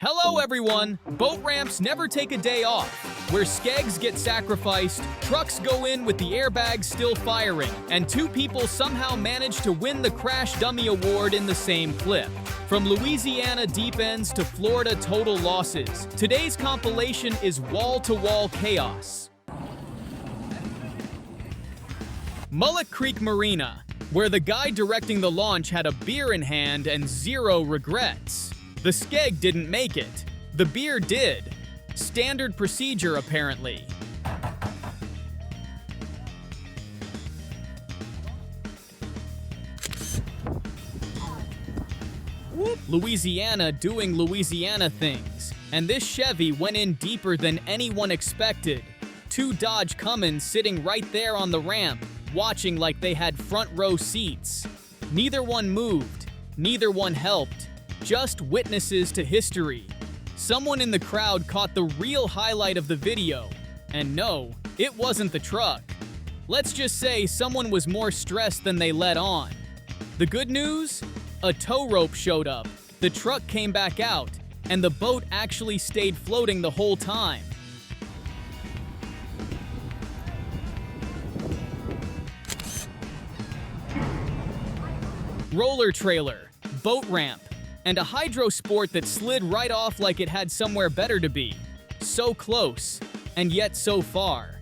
Hello everyone! Boat ramps never take a day off. Where skegs get sacrificed, trucks go in with the airbags still firing, and two people somehow manage to win the Crash Dummy Award in the same clip. From Louisiana deep ends to Florida total losses, today's compilation is wall-to-wall chaos. Mullet Creek Marina, where the guy directing the launch had a beer in hand and zero regrets. The skeg didn't make it. The beer did. Standard procedure, apparently. Louisiana doing Louisiana things. And this Chevy went in deeper than anyone expected. Two Dodge Cummins sitting right there on the ramp, watching like they had front row seats. Neither one moved. Neither one helped. Just witnesses to history. Someone in the crowd caught the real highlight of the video. And no, it wasn't the truck. Let's just say someone was more stressed than they let on. The good news? A tow rope showed up, the truck came back out, and the boat actually stayed floating the whole time. Roller trailer, boat ramp, and a hydro sport that slid right off like it had somewhere better to be. So close, and yet so far.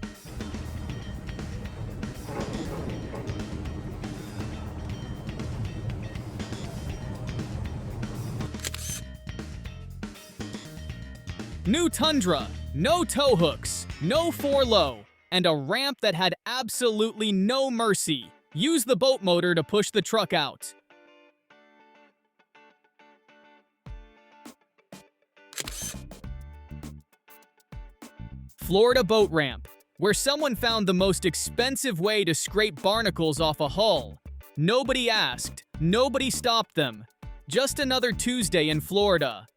New Tundra, no tow hooks, no four-low, and a ramp that had absolutely no mercy. Use the boat motor to push the truck out. Florida boat ramp, where someone found the most expensive way to scrape barnacles off a hull. Nobody asked, nobody stopped them. Just another Tuesday in Florida.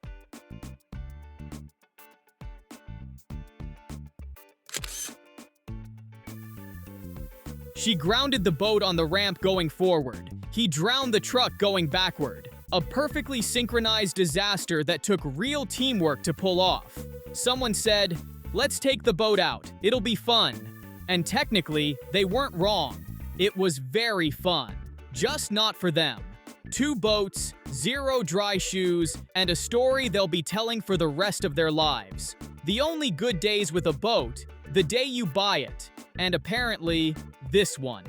She grounded the boat on the ramp going forward. He drowned the truck going backward. A perfectly synchronized disaster that took real teamwork to pull off. Someone said, "Let's take the boat out. It'll be fun." And technically, they weren't wrong. It was very fun. Just not for them. Two boats, zero dry shoes, and a story they'll be telling for the rest of their lives. The only good days with a boat, the day you buy it. And apparently, this one.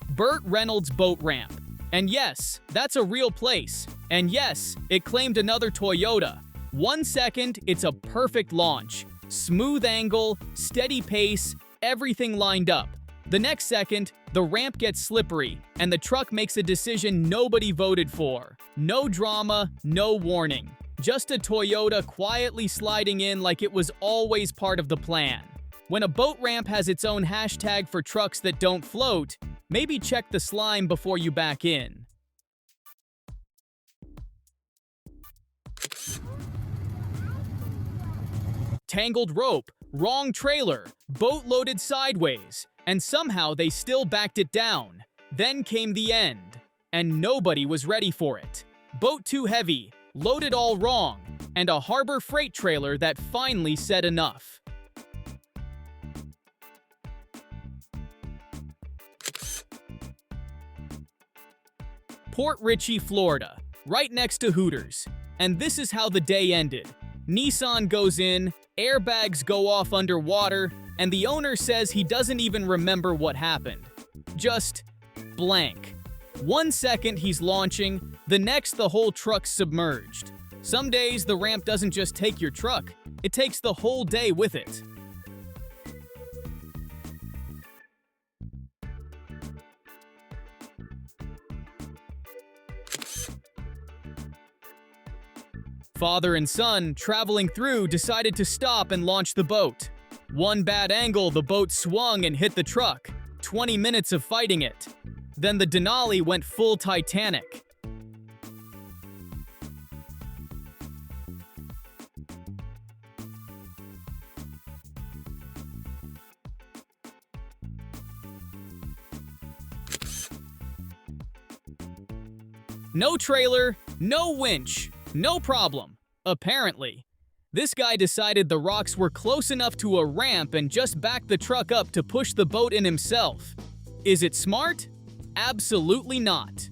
Burt Reynolds boat ramp. And yes, that's a real place. And yes, it claimed another Toyota. 1 second, it's a perfect launch. Smooth angle, steady pace, everything lined up. The next second, the ramp gets slippery, and the truck makes a decision nobody voted for. No drama, no warning. Just a Toyota quietly sliding in like it was always part of the plan. When a boat ramp has its own hashtag for trucks that don't float, maybe check the slime before you back in. Tangled rope, wrong trailer, boat loaded sideways, and somehow they still backed it down. Then came the end, and nobody was ready for it. Boat too heavy, loaded all wrong, and a harbor freight trailer that finally said enough. Port Richey, Florida, right next to Hooters. And this is how the day ended. Nissan goes in, airbags go off underwater, and the owner says he doesn't even remember what happened. Just blank. 1 second he's launching, the next the whole truck's submerged. Some days the ramp doesn't just take your truck, it takes the whole day with it. Father and son, traveling through, decided to stop and launch the boat. One bad angle, the boat swung and hit the truck. 20 minutes of fighting it. Then the Denali went full Titanic. No trailer, no winch, no problem. Apparently. This guy decided the rocks were close enough to a ramp and just backed the truck up to push the boat in himself. Is it smart? Absolutely not.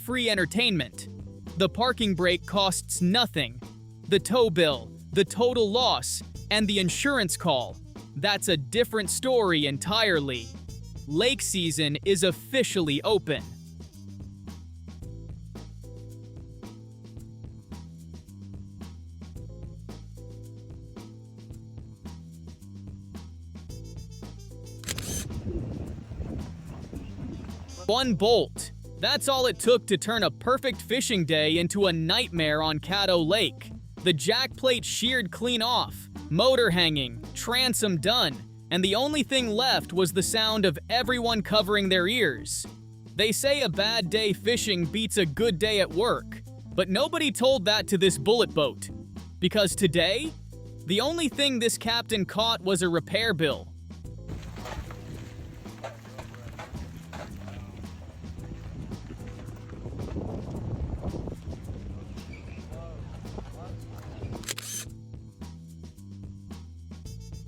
Free entertainment. The parking brake costs nothing. The tow bill, the total loss, and the insurance call. That's a different story entirely. Lake season is officially open. One bolt. That's all it took to turn a perfect fishing day into a nightmare on Caddo Lake. The jack plate sheared clean off, motor hanging, transom done, and the only thing left was the sound of everyone covering their ears. They say a bad day fishing beats a good day at work, but nobody told that to this bullet boat. Because today, the only thing this captain caught was a repair bill.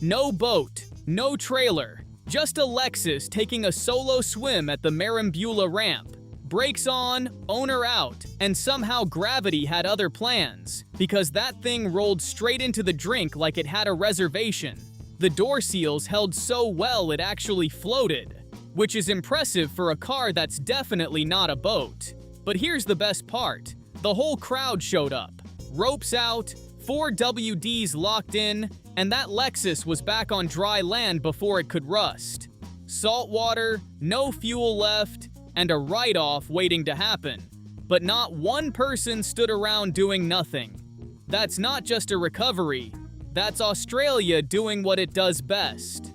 No boat, no trailer, just a Lexus taking a solo swim at the Marambula ramp. Brakes on, owner out, and somehow gravity had other plans, because that thing rolled straight into the drink like it had a reservation. The door seals held so well it actually floated, which is impressive for a car that's definitely not a boat. But here's the best part. The whole crowd showed up. Ropes out, 4 WDs locked in, and that Lexus was back on dry land before it could rust. Salt water, no fuel left, and a write-off waiting to happen. But not one person stood around doing nothing. That's not just a recovery, that's Australia doing what it does best.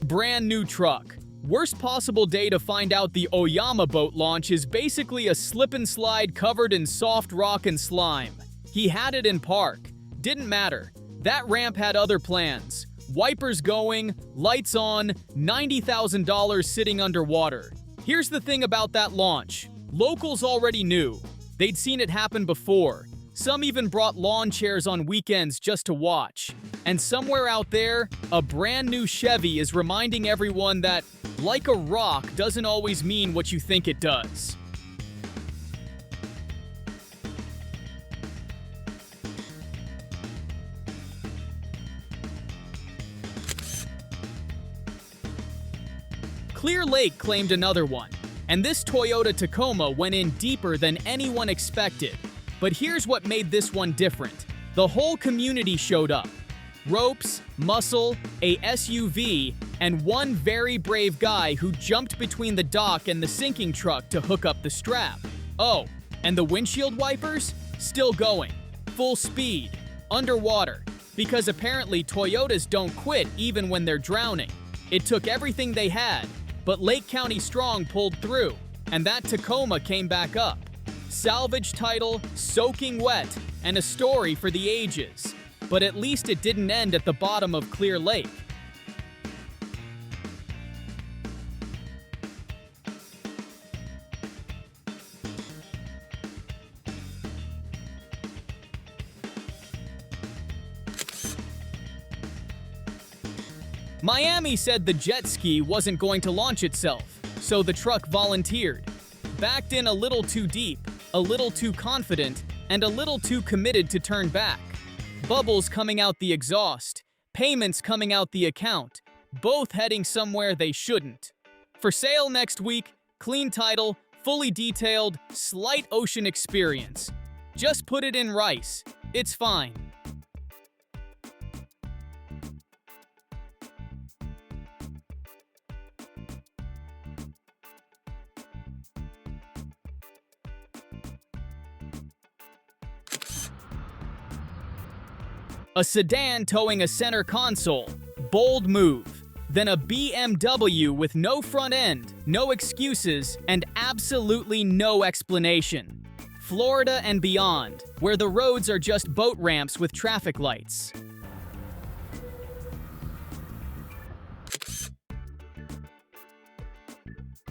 Brand new truck. Worst possible day to find out the Oyama boat launch is basically a slip and slide covered in soft rock and slime. He had it in park. Didn't matter. That ramp had other plans. Wipers going, lights on, $90,000 sitting underwater. Here's the thing about that launch. Locals already knew. They'd seen it happen before. Some even brought lawn chairs on weekends just to watch. And somewhere out there, a brand new Chevy is reminding everyone that, like a rock doesn't always mean what you think it does. Clear Lake claimed another one, and this Toyota Tacoma went in deeper than anyone expected. But here's what made this one different. The whole community showed up. Ropes, muscle, a SUV, and one very brave guy who jumped between the dock and the sinking truck to hook up the strap. Oh, and the windshield wipers? Still going. Full speed. Underwater. Because apparently Toyotas don't quit even when they're drowning. It took everything they had, but Lake County Strong pulled through, and that Tacoma came back up. Salvage title, soaking wet, and a story for the ages. But at least it didn't end at the bottom of Clear Lake. Miami said the jet ski wasn't going to launch itself, so the truck volunteered. Backed in a little too deep, a little too confident, and a little too committed to turn back. Bubbles coming out the exhaust, payments coming out the account, both heading somewhere they shouldn't. For sale next week, clean title, fully detailed, slight ocean experience. Just put it in rice. It's fine. A sedan towing a center console. Bold move. than a BMW with no front end, no excuses, and absolutely no explanation. Florida and beyond, where the roads are just boat ramps with traffic lights.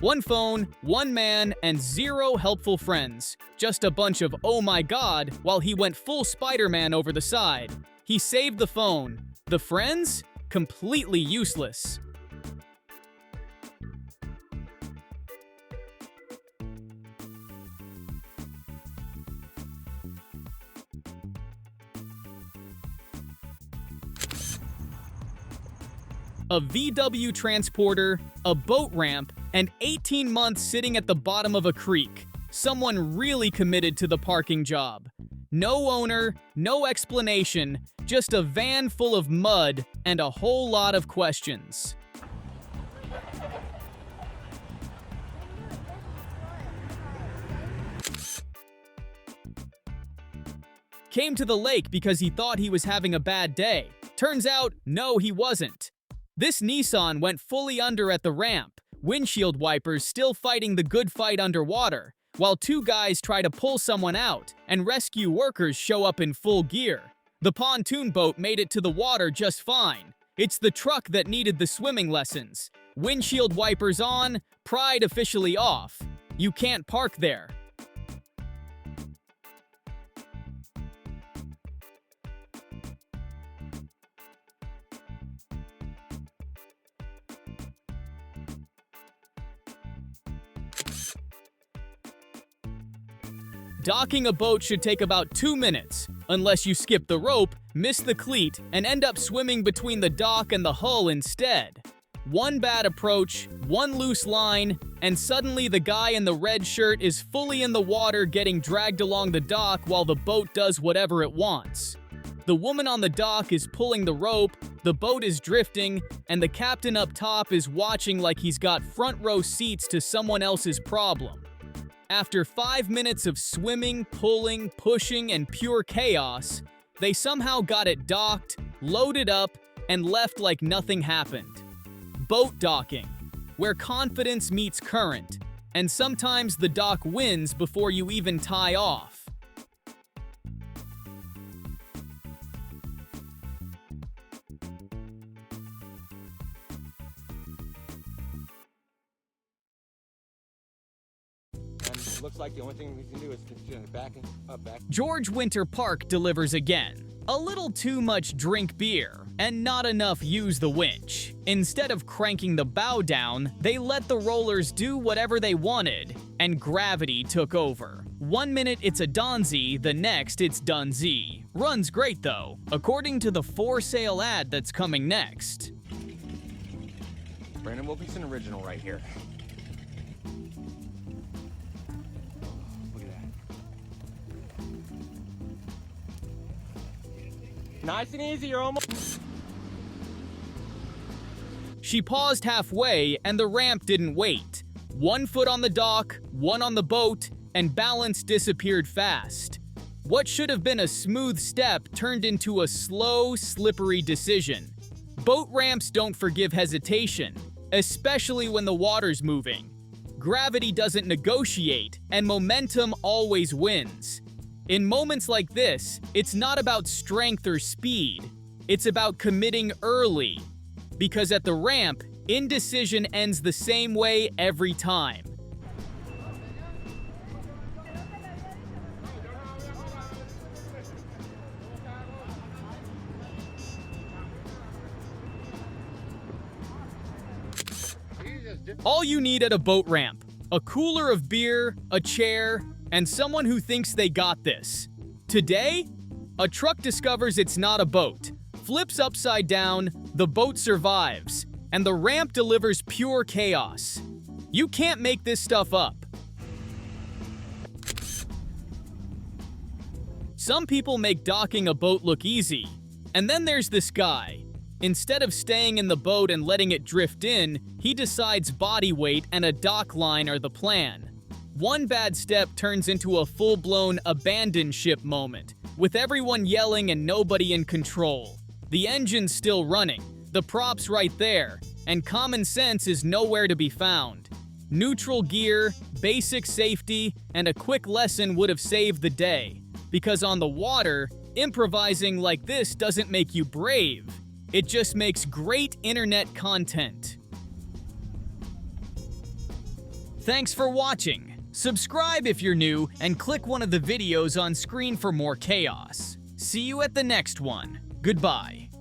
One phone, one man, and zero helpful friends. Just a bunch of oh my god while he went full Spider-Man over the side. He saved the phone. The friends? Completely useless. A VW transporter, a boat ramp, and 18 months sitting at the bottom of a creek. Someone really committed to the parking job. No owner, no explanation, just a van full of mud and a whole lot of questions. Came to the lake because he thought he was having a bad day. Turns out, no, he wasn't. This Nissan went fully under at the ramp, windshield wipers still fighting the good fight underwater, while two guys try to pull someone out, and rescue workers show up in full gear. The pontoon boat made it to the water just fine. It's the truck that needed the swimming lessons. Windshield wipers on, pride officially off. You can't park there. Docking a boat should take about 2 minutes, unless you skip the rope, miss the cleat, and end up swimming between the dock and the hull instead. One bad approach, one loose line, and suddenly the guy in the red shirt is fully in the water getting dragged along the dock while the boat does whatever it wants. The woman on the dock is pulling the rope, the boat is drifting, and the captain up top is watching like he's got front row seats to someone else's problem. After 5 minutes of swimming, pulling, pushing, and pure chaos, they somehow got it docked, loaded up, and left like nothing happened. Boat docking, where confidence meets current, and sometimes the dock wins before you even tie off. Looks like the only thing we can do is continue backing up, back. George Winter Park delivers again. A little too much drink beer, and not enough use the winch. Instead of cranking the bow down, they let the rollers do whatever they wanted, and gravity took over. 1 minute it's a donzy, the next it's dunzy. Runs great though, according to the for sale ad that's coming next. Brandon Wilkinson original right here. Nice and easy, you're almost... She paused halfway, and the ramp didn't wait. 1 foot on the dock, 1 on the boat, and balance disappeared fast. What should have been a smooth step turned into a slow, slippery decision. Boat ramps don't forgive hesitation, especially when the water's moving. Gravity doesn't negotiate, and momentum always wins. In moments like this, it's not about strength or speed. It's about committing early. Because at the ramp, indecision ends the same way every time. All you need at a boat ramp: a cooler of beer, a chair, and someone who thinks they got this. Today, a truck discovers it's not a boat, flips upside down, the boat survives, and the ramp delivers pure chaos. You can't make this stuff up. Some people make docking a boat look easy, and then there's this guy. Instead of staying in the boat and letting it drift in, he decides body weight and a dock line are the plan. One bad step turns into a full-blown abandoned ship moment, with everyone yelling and nobody in control. The engine's still running, the props right there, and common sense is nowhere to be found. Neutral gear, basic safety, and a quick lesson would have saved the day. Because on the water, improvising like this doesn't make you brave. It just makes great internet content. Thanks for watching. Subscribe if you're new, and click one of the videos on screen for more chaos. See you at the next one. Goodbye.